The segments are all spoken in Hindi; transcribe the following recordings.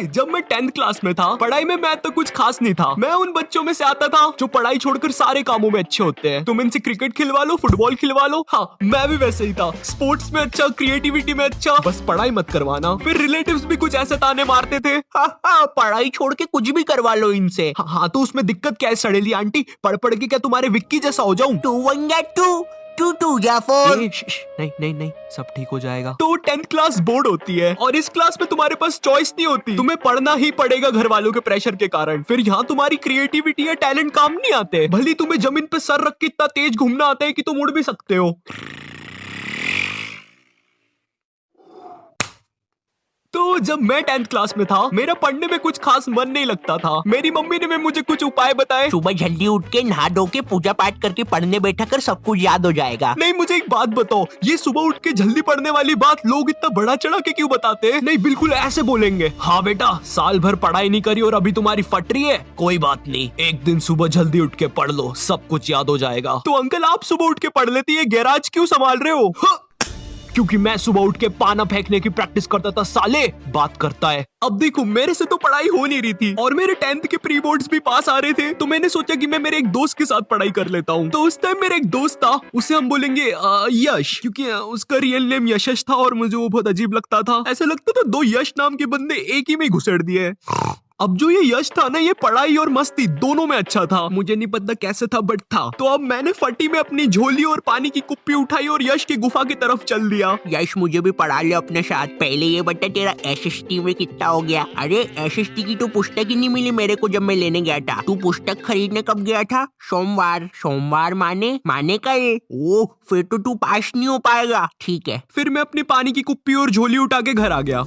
जब मैं 10th क्लास में था, पढ़ाई में मैं तो कुछ खास नहीं था। मैं उन बच्चों में से आता था जो पढ़ाई छोड़कर सारे कामों में अच्छे होते हैं। तुम इनसे क्रिकेट खिलवा लो, फुटबॉल खिलवा लो, हाँ मैं भी वैसे ही था। स्पोर्ट्स में अच्छा, क्रिएटिविटी में अच्छा, बस पढ़ाई मत करवाना। फिर रिलेटिव्स भी कुछ ऐसे ताने मारते थे, हाँ पढ़ाई छोड़ के कुछ भी करवा लो इनसे। हाँ तो उसमें दिक्कत क्या है सड़ेली आंटी? पढ़ पढ़ के क्या तुम्हारे विक्की जैसा हो जाऊं? 2 1 या 2 2 2 या 4। नहीं, सब ठीक हो जाएगा। तो 10th क्लास बोर्ड होती है और इस क्लास में तुम्हारे पास चॉइस नहीं होती, तुम्हें पढ़ना ही पड़ेगा घर वालों के प्रेशर के कारण। फिर यहाँ तुम्हारी क्रिएटिविटी या टैलेंट काम नहीं आते। भले तुम्हें जमीन पे सर रख के इतना तेज घूमना आता है कि तुम उड़ भी सकते हो। तो जब मैं 10th क्लास में था, मेरा पढ़ने में कुछ खास मन नहीं लगता था। मेरी मम्मी ने मुझे कुछ उपाय बताए। सुबह जल्दी उठ के नहा धो के पूजा पाठ करके पढ़ने बैठा कर, सब कुछ याद हो जाएगा। नहीं मुझे एक बात बताओ, ये सुबह उठ के जल्दी पढ़ने वाली बात लोग इतना बड़ा चढ़ा के क्यों बताते हैं? नहीं बिल्कुल ऐसे बोलेंगे, हाँ बेटा साल भर पढ़ाई नहीं करी और अभी तुम्हारी फट रही है, कोई बात नहीं, एक दिन सुबह जल्दी उठ के पढ़ लो, सब कुछ याद हो जाएगा। तो अंकल आप सुबह उठ के पढ़ लेती है, गैराज क्यों संभाल रहे हो? क्योंकि मैं सुबह उठ के पाना फेंकने की प्रैक्टिस करता था साले, बात करता है। अब देखो मेरे से तो पढ़ाई हो नहीं रही थी और मेरे 10th के प्री बोर्ड्स भी पास आ रहे थे, तो मैंने सोचा कि मैं मेरे एक दोस्त के साथ पढ़ाई कर लेता हूँ। तो उस टाइम मेरा एक दोस्त था, उसे हम बोलेंगे यश, क्योंकि उसका रियल नेम यशश था और मुझे वो बहुत अजीब लगता था। ऐसा लगता था 2 यश नाम के बंदे एक ही में घुसेड़ दिए। अब जो ये यश था ना, ये पढ़ाई और मस्ती दोनों में अच्छा था। मुझे नहीं पता कैसे था बट था। तो अब मैंने फटी में अपनी झोली और पानी की कुप्पी उठाई और यश की गुफा की तरफ चल दिया। यश मुझे भी पढ़ा ले अपने साथ। पहले ये बता तेरा एसएसटी में कितना हो गया? अरे एसएसटी की तो पुस्तक ही नहीं मिली मेरे को जब मैं लेने गया था। तू पुस्तक खरीदने कब गया था? सोमवार माने कल। ओह फिर तो तू पास नहीं हो पाएगा। ठीक है। फिर मैं अपनी पानी की कुप्पी और झोली उठा के घर आ गया।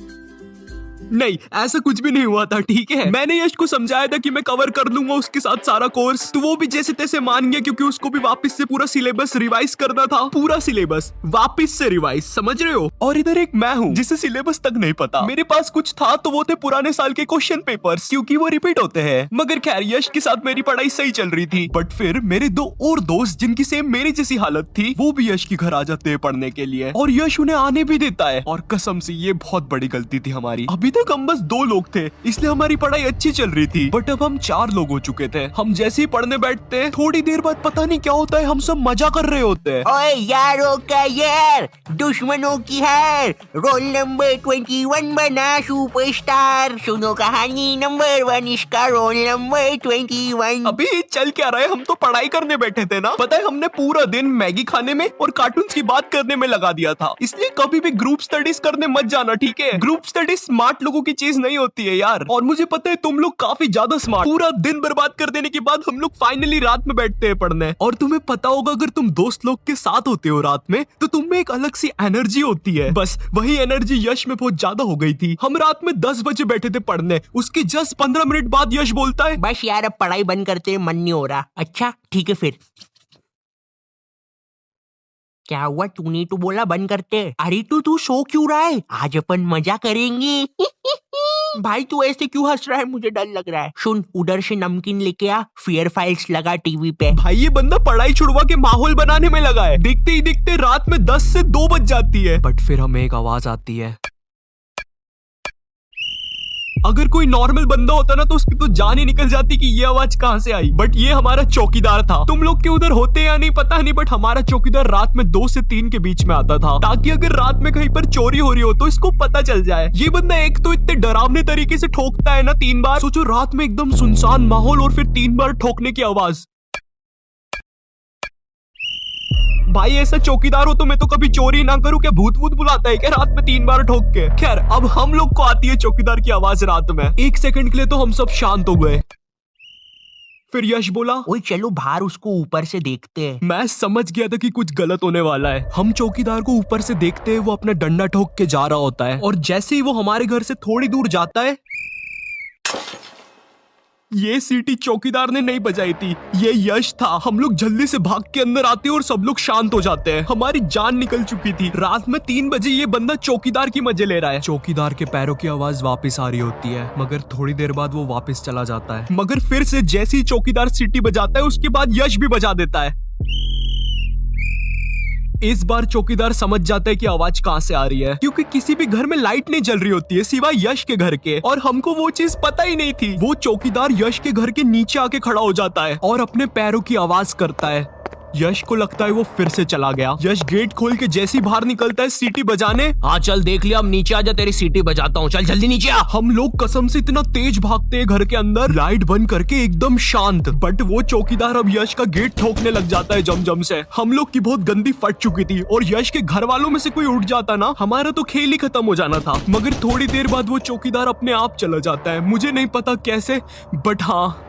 नहीं ऐसा कुछ भी नहीं हुआ था, ठीक है। मैंने यश को समझाया था कि मैं कवर कर लूंगा उसके साथ सारा कोर्स, तो वो भी जैसे तैसे मान गया, क्योंकि उसको भी वापस से पूरा सिलेबस रिवाइज करना था। पूरा सिलेबस वापस से रिवाइज, समझ रहे हो? और इधर एक मैं हूँ जिसे सिलेबस तक नहीं पता। मेरे पास कुछ था तो वो थे पुराने साल के क्वेश्चन पेपर्स, क्योंकि वो रिपीट होते हैं। मगर खैर यश के साथ मेरी पढ़ाई सही चल रही थी। बट फिर मेरे 2 और दोस्त जिनकी सेम मेरी जैसी हालत थी, वो भी यश के घर आ जाते हैं पढ़ने के लिए, और यश उन्हें आने भी देता है। और कसम से ये बहुत बड़ी गलती थी हमारी। अभी तक हम बस 2 लोग थे, इसलिए हमारी पढ़ाई अच्छी चल रही थी। बट अब हम 4 लोग हो चुके थे। हम जैसे ही पढ़ने बैठते हैं, थोड़ी देर बाद पता नहीं क्या होता है, हम सब मजा कर रहे होते हैं। ओए यारों का यार, दुश्मनों की हार, रोल नंबर 21 बना सुपरस्टार। सुनो कहानी नंबर 1, इसका रोल नंबर 21। अभी चल क्या रहा है, हम तो पढ़ाई करने बैठे थे ना। पता है हमने पूरा दिन मैगी खाने में और कार्टून्स की बात करने में लगा दिया था। इसलिए कभी भी ग्रुप स्टडीज करने मत जाना, ठीक है? ग्रुप स्टडीज स्मार्ट लोगों की चीज नहीं होती है यार। और मुझे पता है तुम लोग काफी ज्यादा स्मार्ट। पूरा दिन बर्बाद कर देने के बाद हम लोग फाइनली रात में बैठते हैं पढ़ने। और तुम्हें पता होगा अगर तुम दोस्त लोग के साथ होते हो रात में, तो तुम में एक अलग सी एनर्जी होती है। बस वही एनर्जी यश में बहुत ज्यादा हो गई थी। हम रात में 10 बजे बैठे थे पढ़ने, उसके जस्ट 15 मिनट बाद यश बोलता है, बस यार अब पढ़ाई बंद करते, मन नहीं हो रहा। अच्छा ठीक है फिर। क्या हुआ? तूने तो बोला बंद करते। अरे तू सो क्यों रहा है? आज अपन मजा करेंगे। भाई तू ऐसे क्यों हंस रहा है? मुझे डर लग रहा है। सुन उधर से नमकीन लेके आ, फियर फाइल्स लगा टीवी पे। भाई ये बंदा पढ़ाई छुड़वा के माहौल बनाने में लगा है। देखते ही देखते रात में 10 से 2 बज जाती है। बट फिर हमें एक आवाज आती है। अगर कोई नॉर्मल बंदा होता ना तो उसकी तो जान ही निकल जाती कि ये आवाज कहाँ से आई। बट ये हमारा चौकीदार था। तुम लोग के उधर होते या नहीं पता नहीं, बट हमारा चौकीदार रात में 2 से 3 के बीच में आता था, ताकि अगर रात में कहीं पर चोरी हो रही हो तो इसको पता चल जाए। ये बंदा एक तो इतने डरावने तरीके से ठोकता है ना 3 बार। सोचो रात में एकदम सुनसान माहौल और फिर 3 बार ठोकने की आवाज। भाई ऐसा चौकीदार हो तो मैं तो कभी चोरी ना करूं। क्या भूत भूत बुलाता है क्या रात में 3 बार ठोक के? खैर अब हम लोग को आती है चौकीदार की आवाज रात में। 1 सेकंड के लिए तो हम सब शांत हो गए। फिर यश बोला, ओए चलो बाहर उसको ऊपर से देखते हैं। मैं समझ गया था कि कुछ गलत होने वाला है। हम चौकीदार को ऊपर से देखते हैं, वो अपना डंडा ठोक के जा रहा होता है। और जैसे ही वो हमारे घर से थोड़ी दूर जाता है, ये सीटी चौकीदार ने नहीं बजाई थी, ये यश था। हम लोग जल्दी से भाग के अंदर आते हैं और सब लोग शांत हो जाते हैं। हमारी जान निकल चुकी थी। रात में 3 बजे ये बंदा चौकीदार की मजे ले रहा है। चौकीदार के पैरों की आवाज वापस आ रही होती है, मगर थोड़ी देर बाद वो वापस चला जाता है। मगर फिर से जैसे ही चौकीदार सीटी बजाता है, उसके बाद यश भी बजा देता है। इस बार चौकीदार समझ जाता है कि आवाज कहाँ से आ रही है, क्योंकि किसी भी घर में लाइट नहीं जल रही होती है सिवाय यश के घर के, और हमको वो चीज पता ही नहीं थी। वो चौकीदार यश के घर के नीचे आके खड़ा हो जाता है और अपने पैरों की आवाज करता है। यश को लगता है वो फिर से चला गया। यश गेट खोल के जैसे ही बाहर निकलता है सीटी बजाने। हाँ चल देख लिया, अब नीचे आजा, तेरी सीटी बजाता हूँ, चल जल्दी नीचे आ। हम लोग कसम से इतना तेज भागते हैं घर के अंदर, लाइट बंद करके एकदम शांत। बट वो चौकीदार अब यश का गेट ठोकने लग जाता है जम से। हम लोग की बहुत गंदी फट चुकी थी और यश के घर वालों में से कोई उठ जाता ना, हमारा तो खेल ही खत्म हो जाना था। मगर थोड़ी देर बाद वो चौकीदार अपने आप चला जाता है, मुझे नहीं पता कैसे, बट हाँ